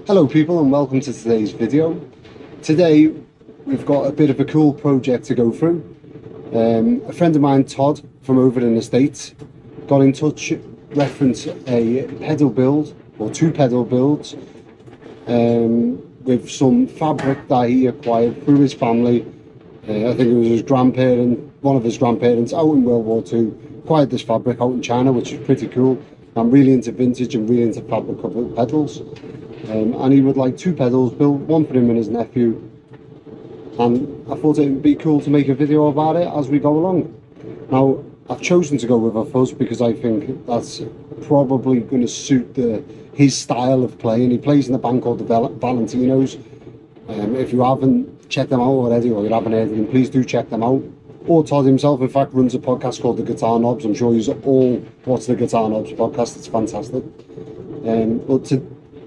Hello people and welcome to today's video. Today we've got a bit of a cool project to go through. A friend of mine, Todd, from over in the States, got in touch, reference a pedal build or two pedal builds with some fabric that he acquired through his family. I think it was his one of his grandparents out in World War II acquired this fabric out in China, which is pretty cool. I'm really into vintage and really into fabric covered pedals. And he would like two pedals built, one for him and his nephew, and I thought it would be cool to make a video about it as we go along. Now I've chosen to go with a fuzz because I think that's probably going to suit his style of playing. He plays in a band called the Valentinos. If you haven't checked them out already, or you haven't heard of them, please do check them out. Or Todd himself, in fact, runs a podcast called The Guitar Knobs. I'm sure you all watch the Guitar Knobs podcast. It's fantastic.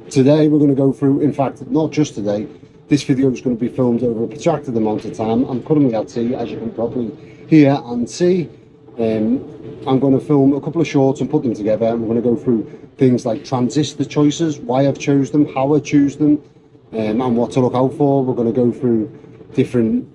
Today we're going to go through, in fact, not just today, this video is going to be filmed over a protracted amount of time. I'm currently at sea, as you can probably hear and see. I'm going to film a couple of shorts and put them together, and we're going to go through things like transistor choices, why I've chose them, how I choose them, and what to look out for. We're going to go through different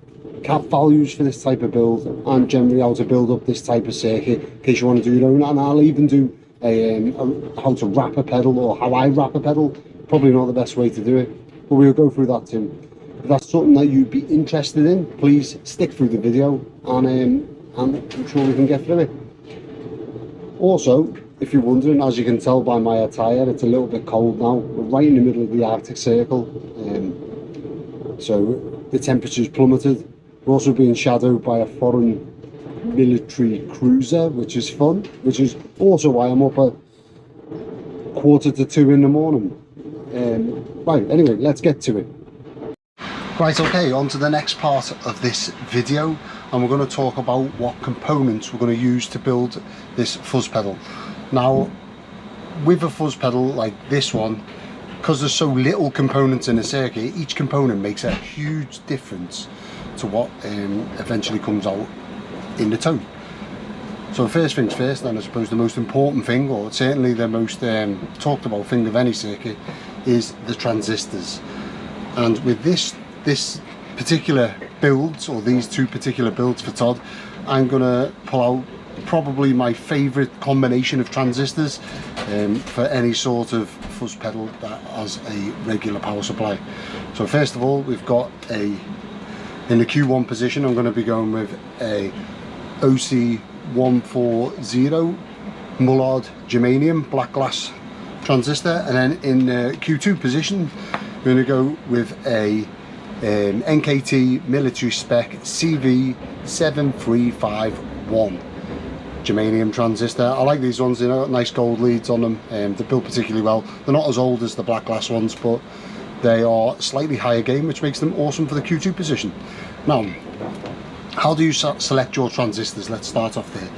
cap values for this type of build, and generally how to build up this type of circuit in case you want to do your own. And I'll even do how to wrap a pedal, or how I wrap a pedal. Probably not the best way to do it, but we'll go through that too. If that's something that you'd be interested in, please stick through the video, and I'm sure we can get through it. Also, if you're wondering, as you can tell by my attire, it's a little bit cold now. We're right in the middle of the Arctic Circle, so the temperature's plummeted. We're also being shadowed by a foreign military cruiser, which is fun, which is also why I'm up at 1:45 in the morning. Right, anyway, let's get to it. Right, okay, on to the next part of this video, and we're going to talk about what components we're going to use to build this fuzz pedal. Now, with a fuzz pedal like this one, because there's so little components in the circuit, each component makes a huge difference to what eventually comes out in the tone. So first things first, and I suppose the most important thing, or certainly the most talked about thing of any circuit, is the transistors. And with this particular build, or these two particular builds for Todd, I'm gonna pull out probably my favorite combination of transistors for any sort of fuzz pedal that has a regular power supply. So first of all, we've got in the Q1 position, I'm going to be going with a OC140 Mullard germanium black glass transistor, and then in the Q2 position we're going to go with a NKT military spec CV7351 germanium transistor. I like these ones, they've got nice gold leads on them, they're built particularly well. They're not as old as the black glass ones, but they are slightly higher gain, which makes them awesome for the Q2 position. Now, how do you select your transistors? Let's start off there.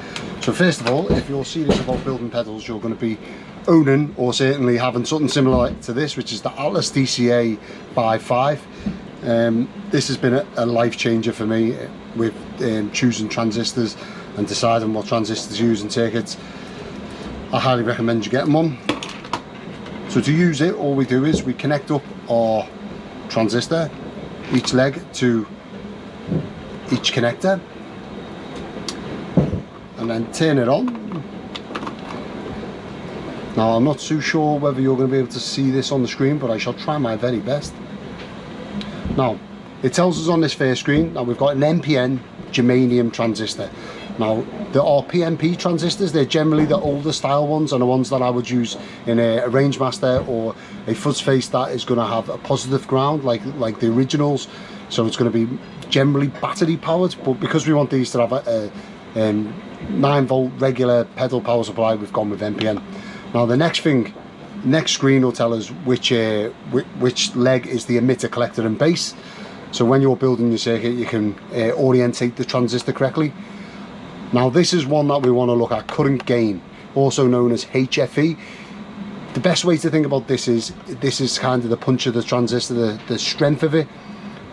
So first of all, if you're serious about building pedals, you're going to be owning, or certainly having something similar to this, which is the Atlas DCA 5.5. This has been a life changer for me with choosing transistors and deciding what transistors to use in circuits. I highly recommend you getting one. So to use it, all we do is we connect up our transistor, each leg to each connector, and then turn it on. Now, I'm not too sure whether you're going to be able to see this on the screen, but I shall try my very best. Now, it tells us on this first screen that we've got an NPN germanium transistor. Now, there are PNP transistors. They're generally the older style ones, and the ones that I would use in a Rangemaster or a fuzz face that is going to have a positive ground like the originals. So it's going to be generally battery powered, but because we want these to have a 9-volt regular pedal power supply, we've gone with NPN. Now the next screen will tell us which leg is the emitter, collector and base. So when you're building your circuit, you can orientate the transistor correctly. Now this is one that we want to look at, current gain, also known as HFE. The best way to think about this is kind of the punch of the transistor, the strength of it.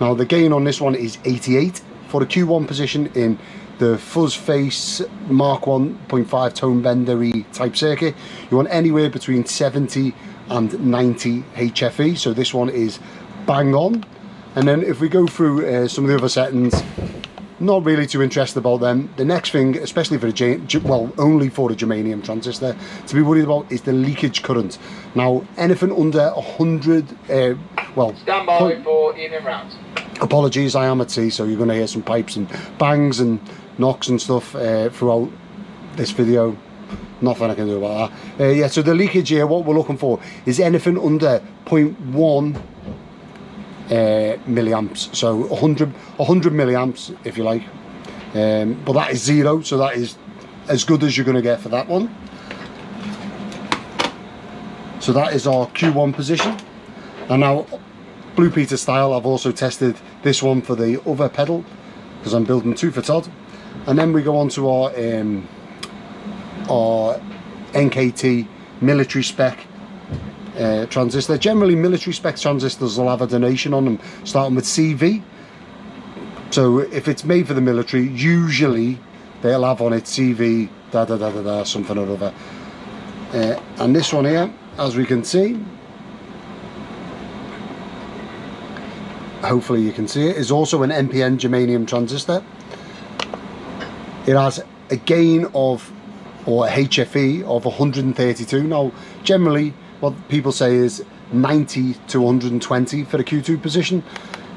Now the gain on this one is 88 for the Q1 position in the fuzz face Mark 1.5 tone bendery type circuit. You want anywhere between 70 and 90 HFE, so this one is bang on. And then if we go through some of the other settings, not really too interested about them. The next thing, especially for the only for the germanium transistor, to be worried about is the leakage current. Now, anything under 100, stand by for evening rounds. Apologies, I am at sea, so you're going to hear some pipes and bangs and knocks and stuff throughout this video. Nothing I can do about that. Yeah, so the leakage here, what we're looking for is anything under 0.1 milliamps, so 100 milliamps if you like, but that is 0, so that is as good as you're going to get for that one. So that is our Q1 position. And now, Blue Peter style, I've also tested this one for the other pedal because I'm building 2 for Todd. And then we go on to our NKT military spec transistor. Generally military spec transistors will have a donation on them starting with CV, so if it's made for the military, usually they'll have on it CV something or other. And this one here, as we can see, hopefully you can see it, is also an NPN germanium transistor. It has a gain of, or HFE of 132. Now generally what people say is 90 to 120 for the Q2 position.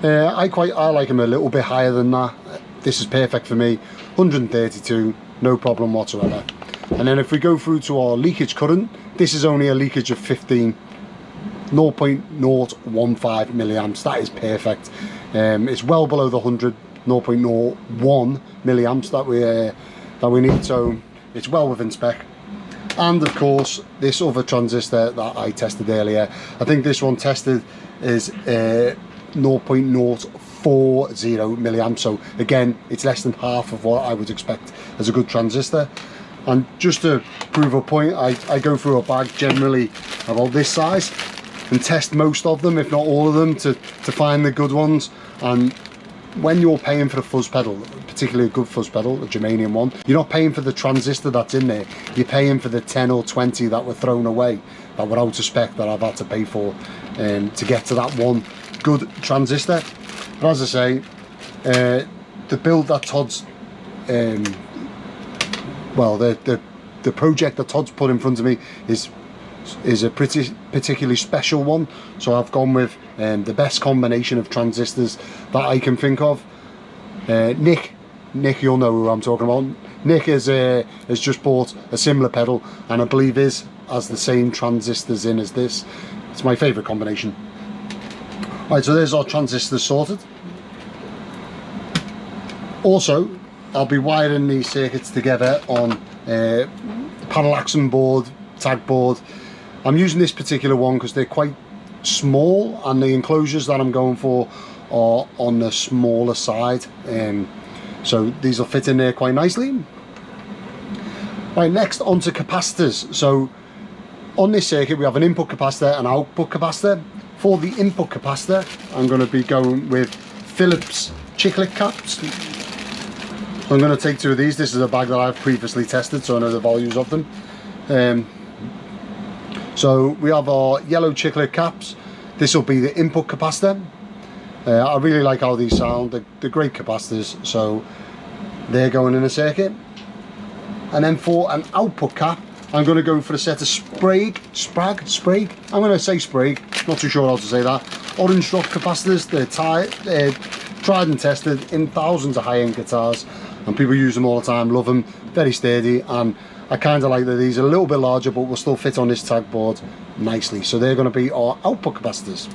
I like them a little bit higher than that. This is perfect for me. 132, no problem whatsoever. And then if we go through to our leakage current, this is only a leakage of 15, 0.015 milliamps. That is perfect. It's well below the 100, 0.01 milliamps that we need, so it's well within spec. And of course this other transistor that I tested earlier, I think this one tested is 0.040 milliamps, so again it's less than half of what I would expect as a good transistor. And just to prove a point, I go through a bag generally about this size and test most of them, if not all of them, to find the good ones. And when you're paying for a fuzz pedal, particularly a good fuzz pedal, a germanium one, you're not paying for the transistor that's in there, you're paying for the 10 or 20 that were thrown away, that were out of spec, that I've had to pay for to get to that one good transistor. But as I say, the build that Todd's the project that Todd's put in front of me is a particularly special one, so I've gone with the best combination of transistors that I can think of. Nick, you'll know who I'm talking about. Nick has just bought a similar pedal, and I believe has the same transistors in as this. It's my favourite combination. Right, so there's our transistors sorted. Also, I'll be wiring these circuits together on panel accent board, tag board. I'm using this particular one because they're quite small, and the enclosures that I'm going for are on the smaller side, so these will fit in there quite nicely. Right, next onto capacitors. So on this circuit we have an input capacitor and output capacitor. For the input capacitor I'm going to be going with Phillips chiclet caps. So I'm going to take 2 of these. This is a bag that I've previously tested, so I know the values of them. So we have our yellow chiclet caps. This will be the input capacitor. I really like how these sound. They're great capacitors, so they're going in a circuit. And then for an output cap, I'm going to go for a set of Sprague. I'm going to say Sprague, not too sure how to say that. Orange drop capacitors. They're tried and tested in thousands of high-end guitars, and people use them all the time, love them, very sturdy, and I kind of like that these are a little bit larger but will still fit on this tag board nicely. So they're going to be our output capacitors.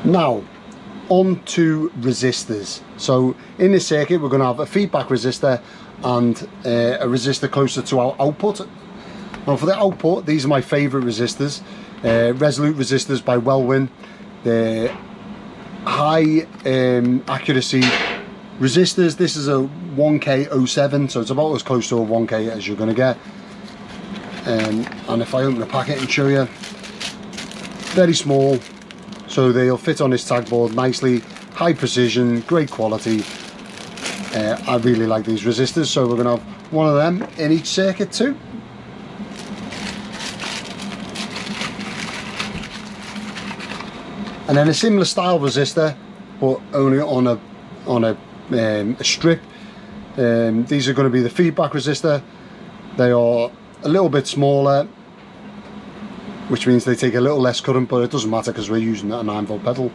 Now on to resistors. So in this circuit we're going to have a feedback resistor and a resistor closer to our output. Now for the output, these are my favourite resistors, Resolute resistors by Wellwyn. They're high accuracy resistors. This is a 1K07, so it's about as close to a 1K as you're going to get. And if I open the packet and show you, very small, so they'll fit on this tag board nicely, high precision, great quality. I really like these resistors, so we're going to have one of them in each circuit too. And then a similar style resistor, but only on a strip. These are going to be the feedback resistor. They are a little bit smaller, which means they take a little less current, but it doesn't matter because we're using a 9-volt pedal.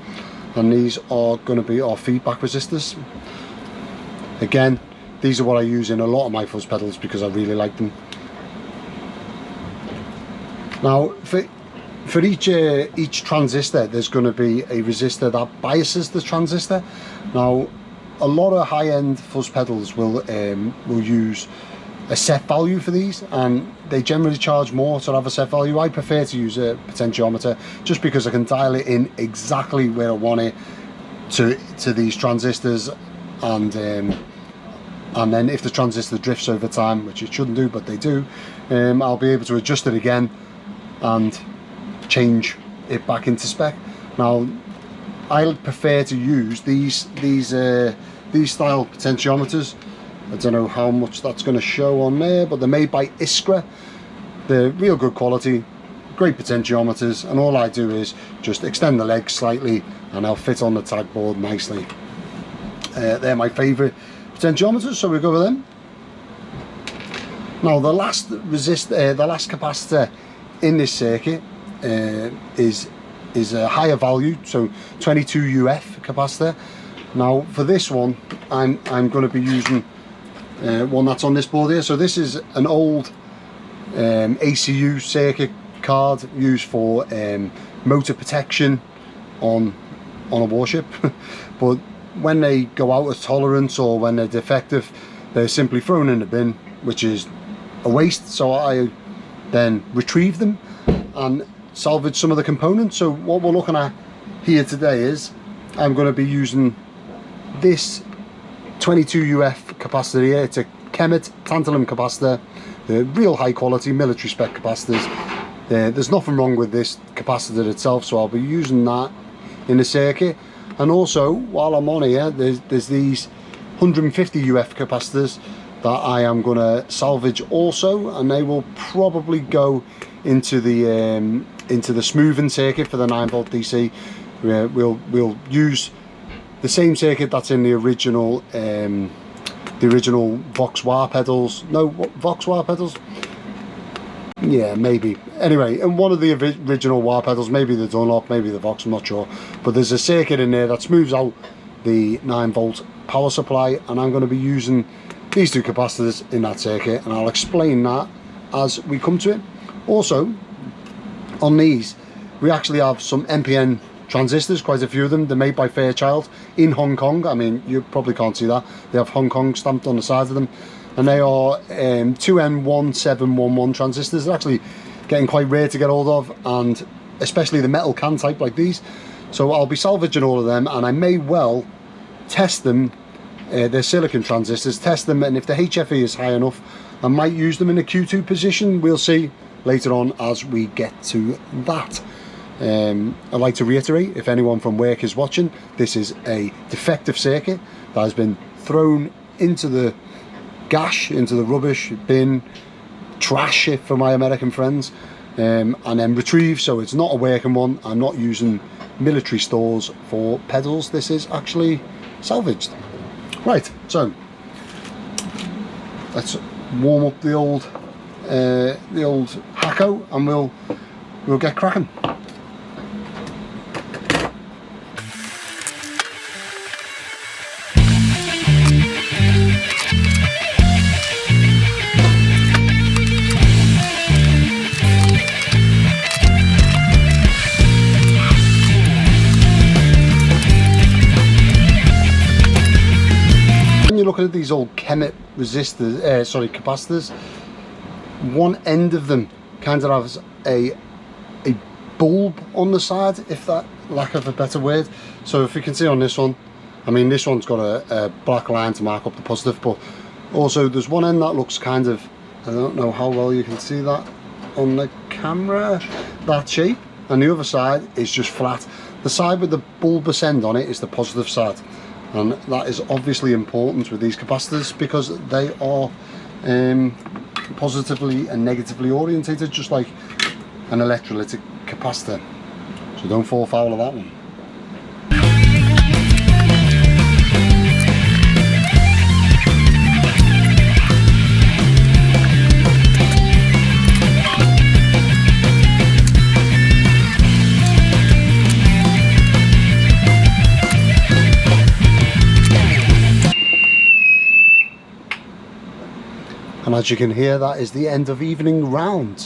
And these are going to be our feedback resistors. Again, these are what I use in a lot of my fuzz pedals because I really like them. Now, for each transistor, there's going to be a resistor that biases the transistor. Now, a lot of high-end fuzz pedals will use a set value for these, and they generally charge more to have a set value. I prefer to use a potentiometer just because I can dial it in exactly where I want it to these transistors, and then if the transistor drifts over time, which it shouldn't do, but they do, I'll be able to adjust it again and change it back into spec. Now, I prefer to use these style potentiometers. I don't know how much that's going to show on there, but they're made by Iskra. They're real good quality, great potentiometers, and all I do is just extend the legs slightly and they'll fit on the tag board nicely. They're my favourite potentiometers, so we go with them. Now, the last capacitor in this circuit is a higher value, so 22 UF capacitor. Now, for this one, I'm going to be using one that's on this board here. So this is an old ACU circuit card used for motor protection on a Warship. But when they go out of tolerance or when they're defective, they're simply thrown in the bin, which is a waste. So I then retrieve them and salvage some of the components. So what we're looking at here today is I'm going to be using this 22 UF capacitor here. It's a Kemet tantalum capacitor. They're real high quality military spec capacitors. There's nothing wrong with this capacitor itself, so I'll be using that in the circuit. And also, while I'm on here, there's these 150 UF capacitors that I am going to salvage also, and they will probably go into the smoothing circuit for the 9-volt DC. We'll use the same circuit that's in the original Vox wah pedals. No, Vox wah pedals? Yeah, maybe. Anyway, and one of the original wah pedals, maybe the Dunlop, maybe the Vox, I'm not sure. But there's a circuit in there that smooths out the 9-volt power supply, and I'm going to be using these two capacitors in that circuit, and I'll explain that as we come to it. Also, on these, we actually have some NPN transistors, quite a few of them. They're made by Fairchild in Hong Kong. I mean, you probably can't see that. They have Hong Kong stamped on the sides of them, and they are 2N1711 transistors. They're actually getting quite rare to get hold of, and especially the metal can type like these. So I'll be salvaging all of them, and I may well test them. They're silicon transistors, test them, and if the HFE is high enough, I might use them in a Q2 position. We'll see later on as we get to that. I'd like to reiterate, if anyone from work is watching, this is a defective circuit that has been thrown into the gash, into the rubbish bin, trash for my American friends, and then retrieved, so it's not a working one. I'm not using military stores for pedals. This is actually salvaged. Right, so let's warm up the old Hacko, and we'll get cracking. Looking at these old Kemet resistors, capacitors, one end of them kind of has a bulb on the side, if that lack of a better word. So if you can see on this one, I mean, this one's got a black line to mark up the positive, but also there's one end that looks kind of, I don't know how well you can see that on the camera, that shape, and the other side is just flat. The side with the bulbous end on it is the positive side. And that is obviously important with these capacitors because they are positively and negatively orientated, just like an electrolytic capacitor. So don't fall foul of that one. as you can hear, that is the end of evening round.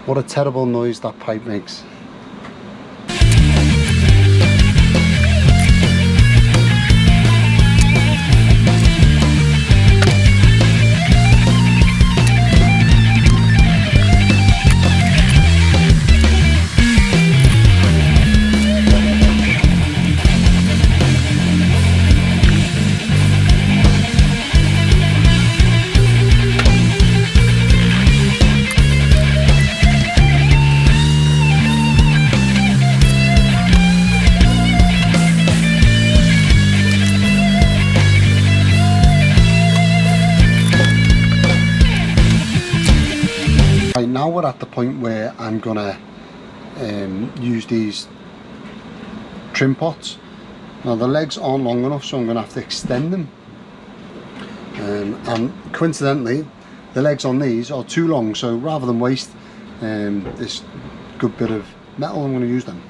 What a terrible noise that pipe makes. Right, now we're at the point where I'm gonna use these trim pots. Now the legs aren't long enough, so I'm gonna have to extend them. And coincidentally, the legs on these are too long, so rather than waste this good bit of metal, I'm gonna use them.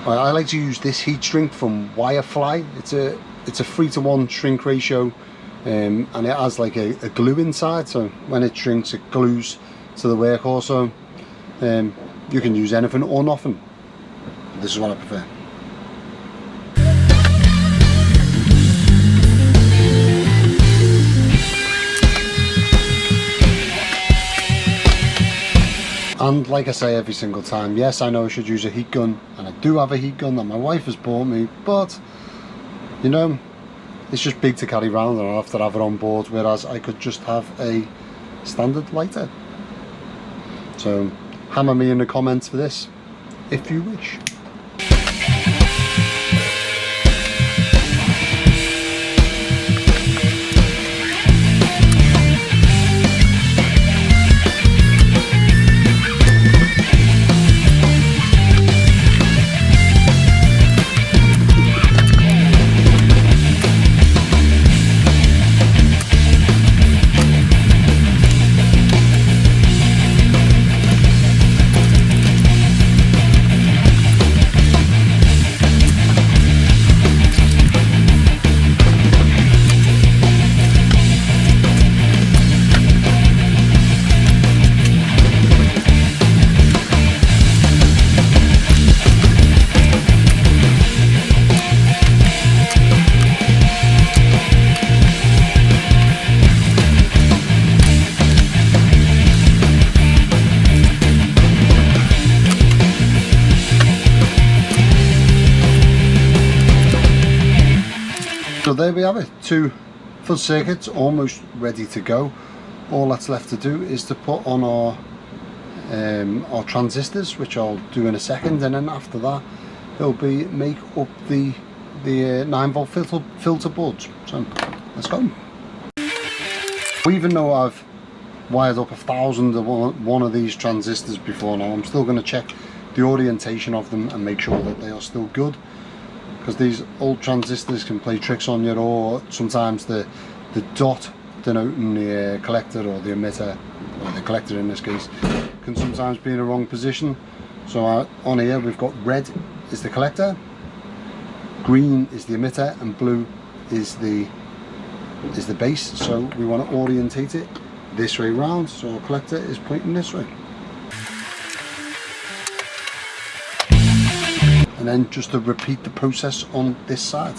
I like to use this heat shrink from Wirefly. It's a 3:1 shrink ratio, and it has like a glue inside, so when it shrinks it glues to the workhorse. So you can use anything or nothing. This is what I prefer. And like I say every single time, yes, I know I should use a heat gun, and I do have a heat gun that my wife has bought me, but you know, it's just big to carry around and I have to have it on board, whereas I could just have a standard lighter. So hammer me in the comments for this if you wish. So there we have it, 2 fuzz circuits almost ready to go. All that's left to do is to put on our transistors, which I'll do in a second, and then after that it'll be make up the 9-volt filter boards. So let's go. Even though I've wired up 1,000 of one of these transistors before now, I'm still going to check the orientation of them and make sure that they are still good, because these old transistors can play tricks on you, or sometimes the dot denoting the collector or the emitter, or the collector in this case, can sometimes be in the wrong position. So on here we've got red is the collector, green is the emitter, and blue is the base. So we want to orientate it this way round, so our collector is pointing this way. And then just to repeat the process on this side.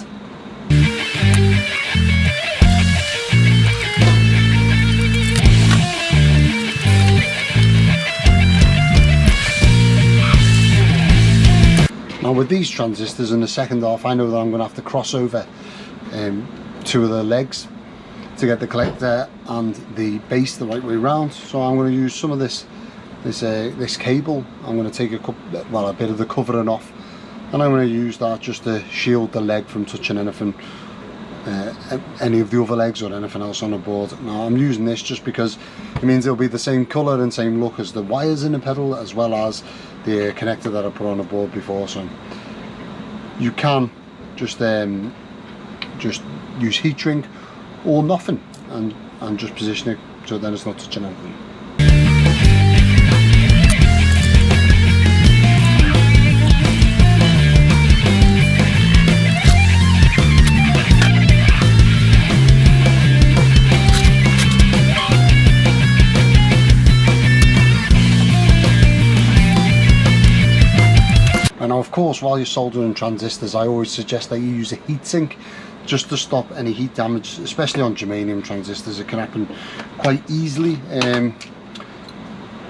Now with these transistors in the second half, I know that I'm going to have to cross over 2 of the legs to get the collector and the base the right way round. So I'm going to use some of this cable. I'm going to take a bit of the covering off, and I'm going to use that just to shield the leg from touching anything, any of the other legs or anything else on the board. Now I'm using this just because it means it'll be the same colour and same look as the wires in the pedal, as well as the connector that I put on the board before. So you can just use heat shrink or nothing, and just position it so then it's not touching anything. And now, of course, while you're soldering transistors, I always suggest that you use a heatsink just to stop any heat damage, especially on germanium transistors. It can happen quite easily,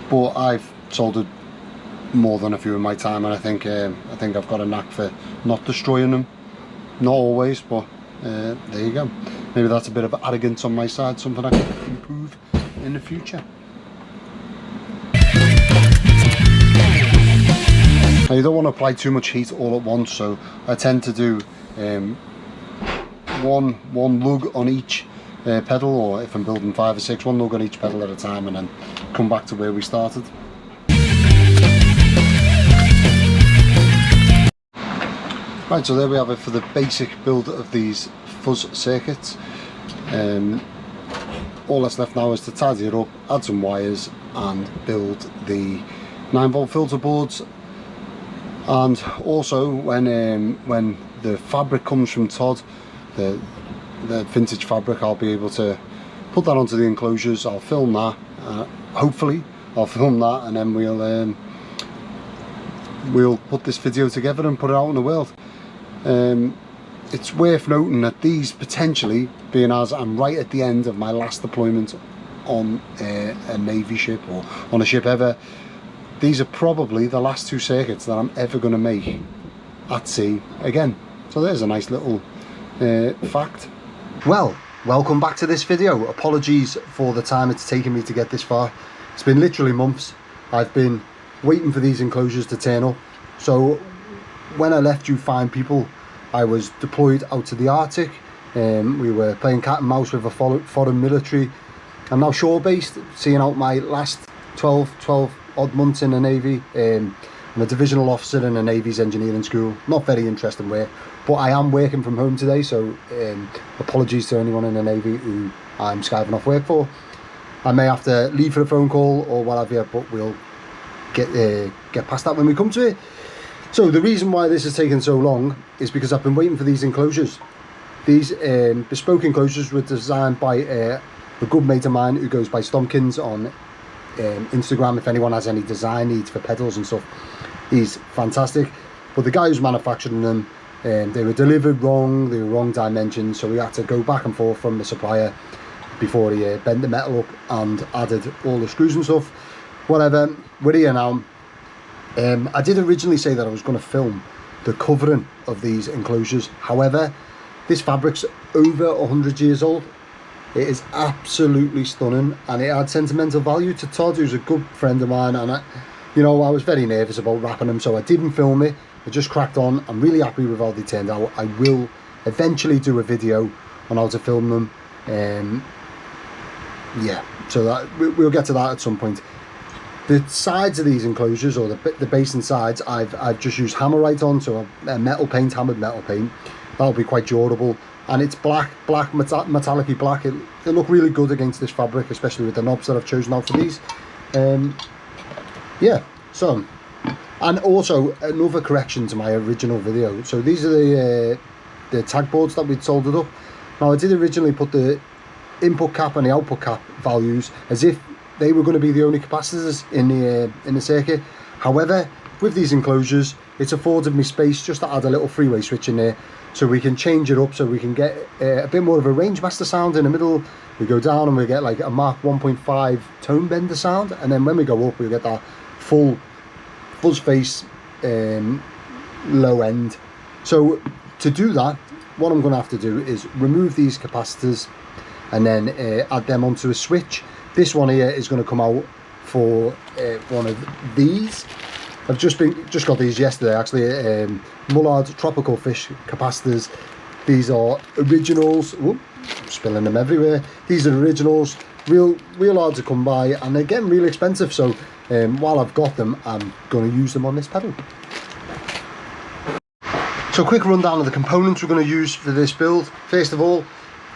but I've soldered more than a few in my time, and I think I've got a knack for not destroying them. Not always, but there you go. Maybe that's a bit of arrogance on my side, something I can improve in the future. Now, you don't want to apply too much heat all at once, so I tend to do one lug on each pedal, or if I'm building 5 or 6, one lug on each pedal at a time, and then come back to where we started. Right, so there we have it for the basic build of these fuzz circuits. All that's left now is to tidy it up, add some wires, and build the 9-volt filter boards. And also, when the fabric comes from Todd, the vintage fabric, I'll be able to put that onto the enclosures. I'll film that, hopefully I'll film that, and then we'll put this video together and put it out in the world. It's worth noting that these, potentially, being as I'm right at the end of my last deployment on a Navy ship or on a ship ever, these are probably the last 2 circuits that I'm ever going to make at sea again. So there's a nice little fact. Well, welcome back to this video. Apologies for the time it's taken me to get this far. It's been literally months. I've been waiting for these enclosures to turn up. So when I left you fine people, I was deployed out to the Arctic. We were playing cat and mouse with a foreign military. I'm now shore based, seeing out my last 12 odd months in the Navy. I'm a divisional officer in the Navy's engineering school. Not very interesting work, but I am working from home today, so apologies to anyone in the Navy who I'm skiving off work for. I may have to leave for a phone call or what have you, but we'll get past that when we come to it. So the reason why this has taken so long is because I've been waiting for these enclosures. These bespoke enclosures were designed by a good mate of mine who goes by Stompkins on Instagram. If anyone has any design needs for pedals and stuff, he's fantastic. But the guy who's manufacturing them, they were delivered wrong, they were wrong dimensions, so we had to go back and forth from the supplier before he bent the metal up and added all the screws and stuff. Whatever, we're here now. I did originally say that I was going to film the covering of these enclosures. However, this fabric's over 100 years old. It is absolutely stunning, and it had sentimental value to Todd, who's a good friend of mine, and I was very nervous about wrapping them, so I didn't film it. I just cracked on. I'm really happy with how they turned out. I will eventually do a video on how to film them. Yeah, so that we'll get to that at some point. The sides of these enclosures, or the base and sides, I've just used Hammerite on, so a metal paint, hammered metal paint. That'll be quite durable. And it's metallic-y black. It'll look really good against this fabric, especially with the knobs that I've chosen out for these. Yeah, so, and also another correction to my original video. So these are the tag boards that we'd soldered up. Now, I did originally put the input cap and the output cap values as if they were going to be the only capacitors in the circuit. However, with these enclosures, it's afforded me space just to add a little three-way switch in there, so we can change it up, so we can get a bit more of a range master sound in the middle. We go down and we get like a Mark 1.5 tone bender sound, and then when we go up, we get that full fuzz face low end. So to do that, what I'm going to have to do is remove these capacitors and then add them onto a switch. This one here is going to come out for one of these. I've just got these yesterday actually. Mullard tropical fish capacitors. These are originals. Whoop, I'm spilling them everywhere. These are originals, real hard to come by, and again really expensive. So while I've got them, I'm going to use them on this pedal. So quick rundown of the components we're going to use for this build. First of all,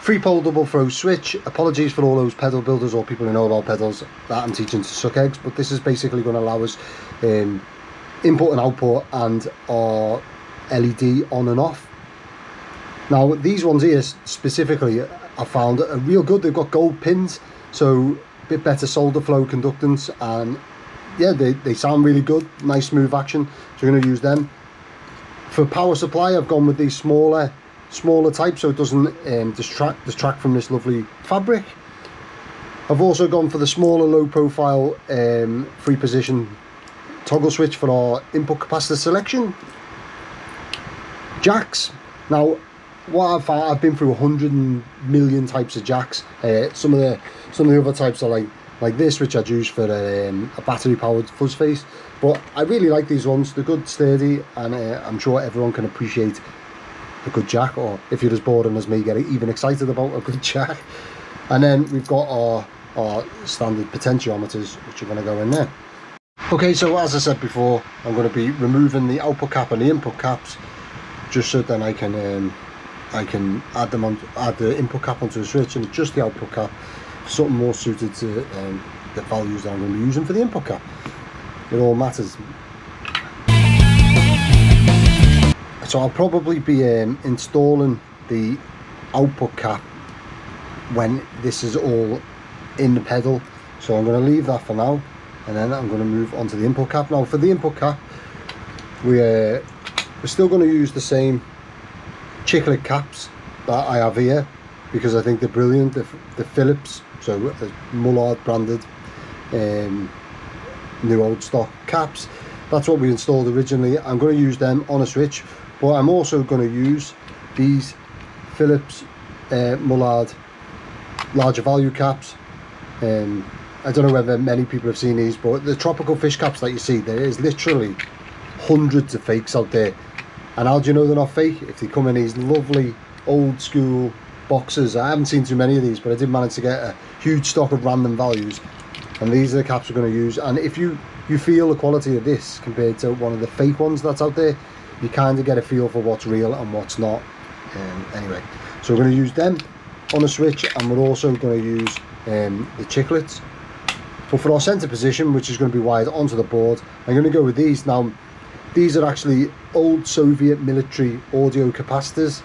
3-pole double throw switch. Apologies for all those pedal builders or people who know about pedals that I'm teaching to suck eggs, but this is basically going to allow us input and output and our LED on and off. Now these ones here specifically I found are real good. They've got gold pins, so a bit better solder flow conductance, and yeah, they sound really good. Nice smooth action, so we're going to use them. For power supply, I've gone with these smaller type, so it doesn't distract from this lovely fabric. I've also gone for the smaller low profile 3-position toggle switch for our input capacitor selection. Jacks. Now what I've found, I've been through 100 million types of jacks. Some of the other types are like this, which I'd use for a battery powered fuzz face, but I really like these ones. They're good, sturdy, and I'm sure everyone can appreciate a good jack, or if you're as bored as me, get even excited about a good jack. And then we've got our standard potentiometers, which are going to go in there. Okay, so as I said before, I'm going to be removing the output cap and the input caps, just so then I can add the input cap onto the switch and adjust the output cap for something more suited to the values that I'm going to be using for the input cap. It all matters. So I'll probably be installing the output cap when this is all in the pedal, so I'm going to leave that for now, and then I'm going to move on to the input cap. Now for the input cap, we're still going to use the same chiclet caps that I have here, because I think they're brilliant. The Phillips, so Mullard branded new old stock caps. That's what we installed originally. I'm going to use them on a switch, but I'm also going to use these Phillips Mullard larger value caps. I don't know whether many people have seen these, but the tropical fish caps that you see, there is literally hundreds of fakes out there. And how do you know they're not fake? If they come in these lovely old school boxes. I haven't seen too many of these, but I did manage to get a huge stock of random values, and these are the caps we're going to use. And if you feel the quality of this compared to one of the fake ones that's out there, you kind of get a feel for what's real and what's not. Anyway, so we're going to use them on a switch, and we're also going to use the chiclets. But for our center position, which is going to be wired onto the board, I'm going to go with these. Now these are actually old Soviet military audio capacitors.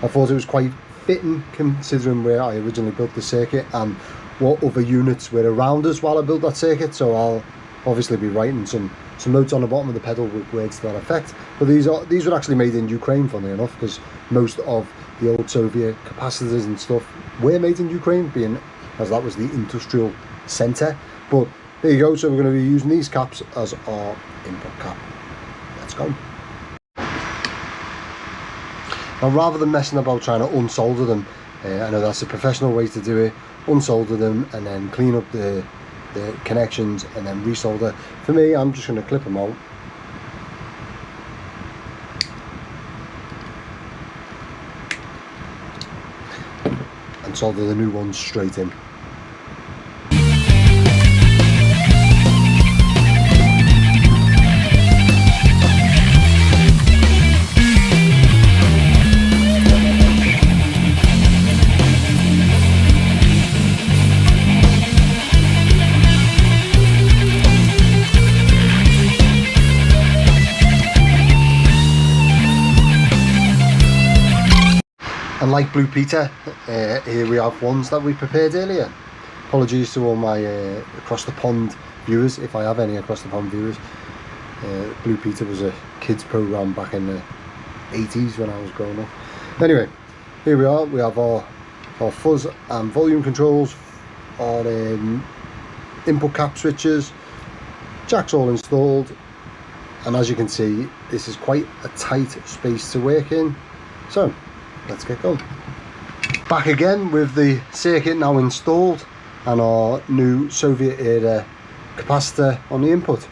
I thought it was quite fitting considering where I originally built the circuit and what other units were around us while I built that circuit. So I'll obviously be writing some notes on the bottom of the pedal with words to that effect. But these were actually made in Ukraine, funnily enough, because most of the old Soviet capacitors and stuff were made in Ukraine, being as that was the industrial center. But there you go. So we're going to be using these caps as our input cap. Let's go. Now, rather than messing about trying to unsolder them, I know that's a professional way to do it, unsolder them and then clean up the connections and then resolder. For me, I'm just going to clip them out. And solder the new ones straight in. And like Blue Peter, here we have ones that we prepared earlier. Apologies to all my across the pond viewers, if I have any across the pond viewers. Blue Peter was a kids program back in the 80s when I was growing up. Anyway, here we are. We have our fuzz and volume controls, our input cap switches, jacks all installed, and as you can see, this is quite a tight space to work in. So let's get going. Back again with the circuit now installed and our new Soviet era capacitor on the input.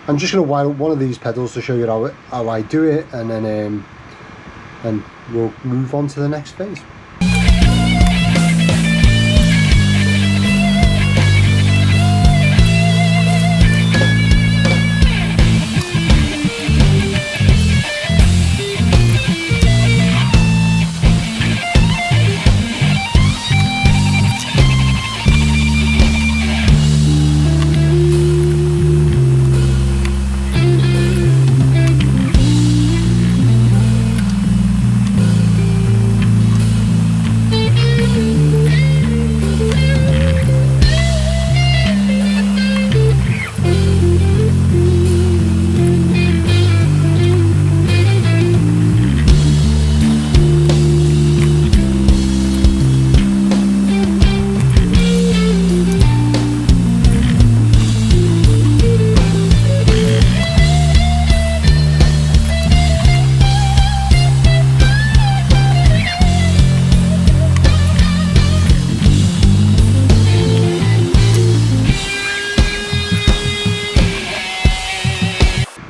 I'm just going to wire up one of these pedals to show you how I do it, and then and we'll move on to the next phase.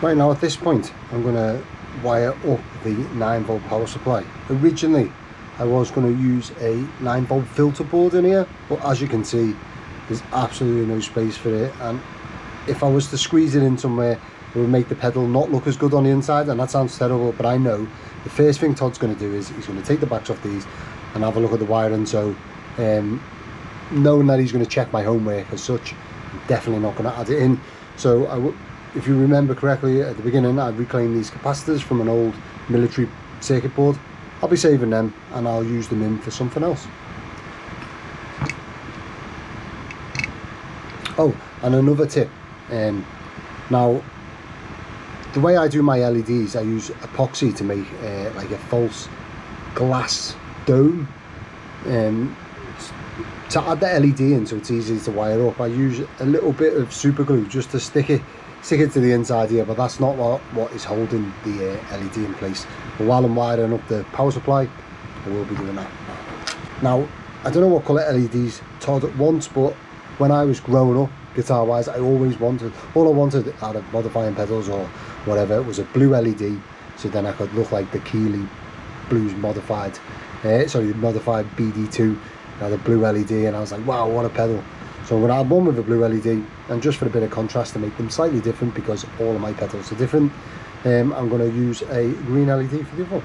Right, now at this point I'm going to wire up the 9-volt power supply. Originally I was going to use a 9-volt filter board in here, but as you can see there's absolutely no space for it, and if I was to squeeze it in somewhere it would make the pedal not look as good on the inside, and that sounds terrible, but I know the first thing Todd's going to do is he's going to take the backs off these and have a look at the wiring. So knowing that he's going to check my homework as such, I'm definitely not going to add it in. So if you remember correctly at the beginning, I reclaimed these capacitors from an old military circuit board. I'll be saving them and I'll use them in for something else. Oh, and another tip. Now, the way I do my LEDs, I use epoxy to make like a false glass dome. To add the LED in so it's easy to wire up, I use a little bit of super glue just to stick it to the inside here, but that's not what is holding the LED in place. But while I'm wiring up the power supply, I will be doing that. Now, I don't know what colour LEDs Todd wants, but when I was growing up, guitar wise, all I wanted out of modifying pedals or whatever was a blue LED, so then I could look like the Keeley Blues modified BD2, had a blue LED, and I was like, wow, what a pedal. So I'm going to add one with a blue LED, and just for a bit of contrast to make them slightly different, because all of my pedals are different, I'm going to use a green LED for the other one.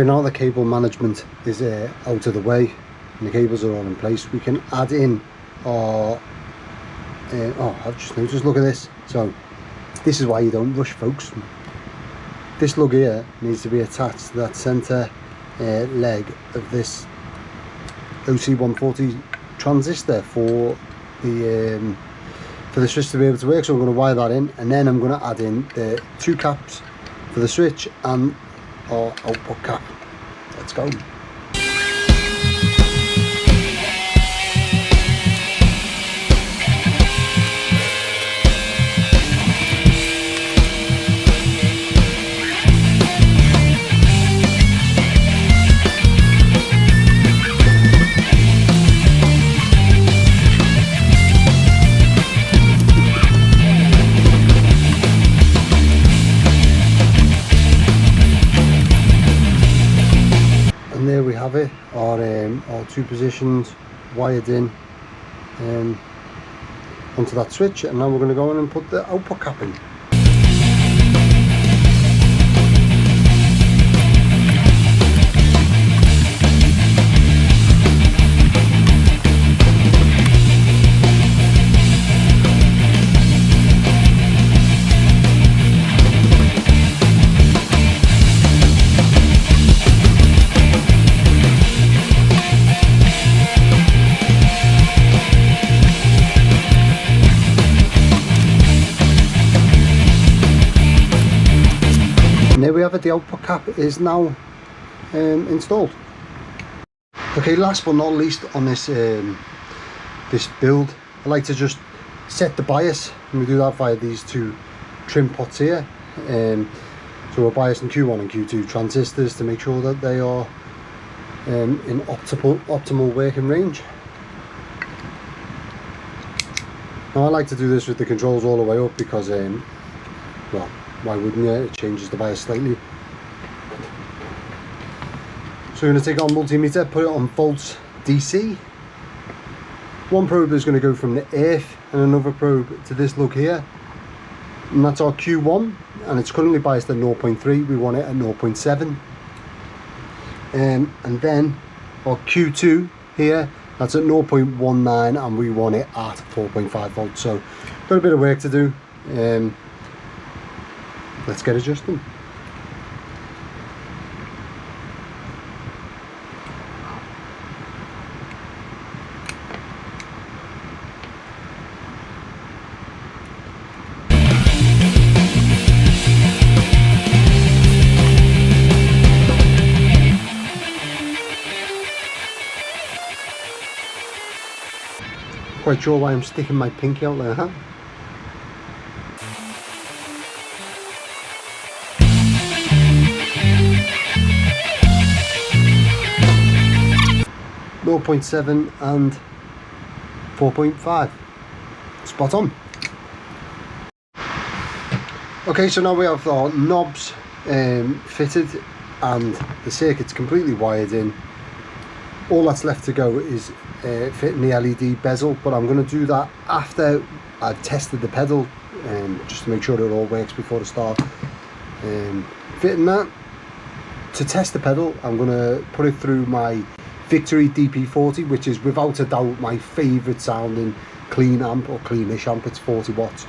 Right now the cable management is out of the way and the cables are all in place. We can add in our oh, I've just noticed, look at this. So this is why you don't rush, folks. This lug here needs to be attached to that centre leg of this OC140 transistor for the switch to be able to work. So I'm going to wire that in, and then I'm going to add in the 2 caps for the switch and our output cap. Let's go. And there we have it, our 2 positions wired in onto that switch, and now we're going to go in and put the output cap in. And there we have it, the output cap is now installed. Okay, last but not least on this this build, I like to just set the bias, and we do that via these 2 trim pots here. So we're biasing Q1 and Q2 transistors to make sure that they are in optimal working range. Now I like to do this with the controls all the way up because well, why wouldn't you? It changes the bias slightly. So we're going to take our multimeter, put it on volts DC. One probe is going to go from the earth and another probe to this lug here. And that's our Q1, and it's currently biased at 0.3, we want it at 0.7. And then our Q2 here, that's at 0.19 and we want it at 4.5 volts. So got a bit of work to do. Let's get adjusting. Quite sure why I'm sticking my pinky out there, huh? .7 and 4.5, spot on. Okay, so now we have our knobs fitted and the circuit's completely wired in. All that's left to go is fitting the LED bezel, but I'm going to do that after I've tested the pedal just to make sure that it all works before the start fitting that. To test the pedal, I'm going to put it through my Victory DP40, which is without a doubt my favourite sounding clean amp, or cleanish amp. It's 40 watts.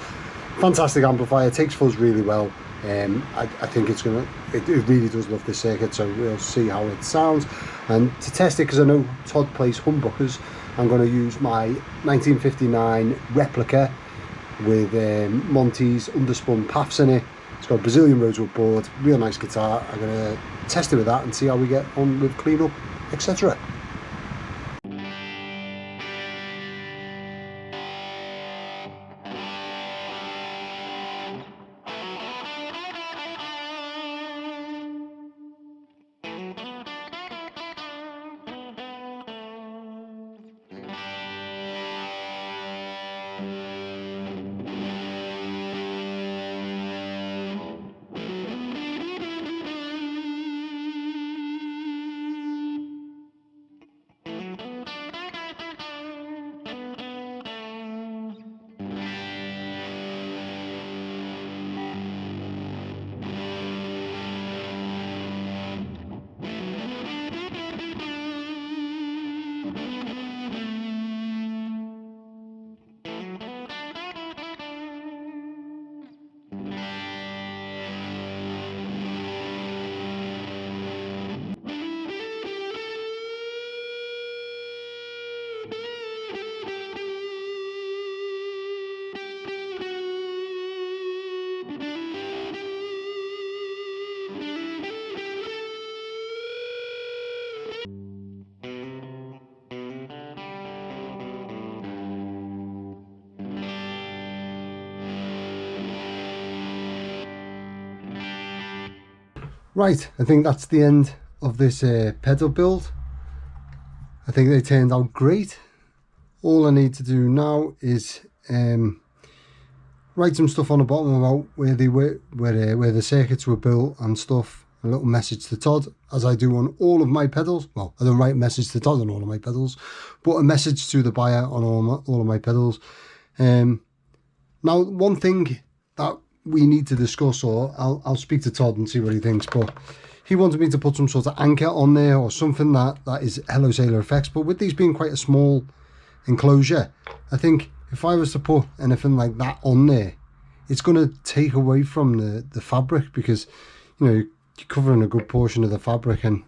Fantastic amplifier, takes fuzz really well. I think it's gonna, it really does love this circuit, so we'll see how it sounds. And to test it, because I know Todd plays humbuckers, I'm going to use my 1959 replica with Monty's underspun paths in it. It's got a Brazilian rosewood board, real nice guitar. I'm going to test it with that and see how we get on with cleanup, etc. Right, I think that's the end of this pedal build. I think they turned out great. All I need to do now is write some stuff on the bottom about where they were, where the circuits were built and stuff. A little message to Todd, as I do on all of my pedals. Well, I don't write a message to Todd on all of my pedals, but a message to the buyer on all of my pedals. Now, one thing that we need to discuss, or I'll speak to Todd and see what he thinks, but he wanted me to put some sort of anchor on there or something that is Hello Sailor effects. But with these being quite a small enclosure, I think if I was to put anything like that on there, it's going to take away from the fabric, because, you know, you're covering a good portion of the fabric, and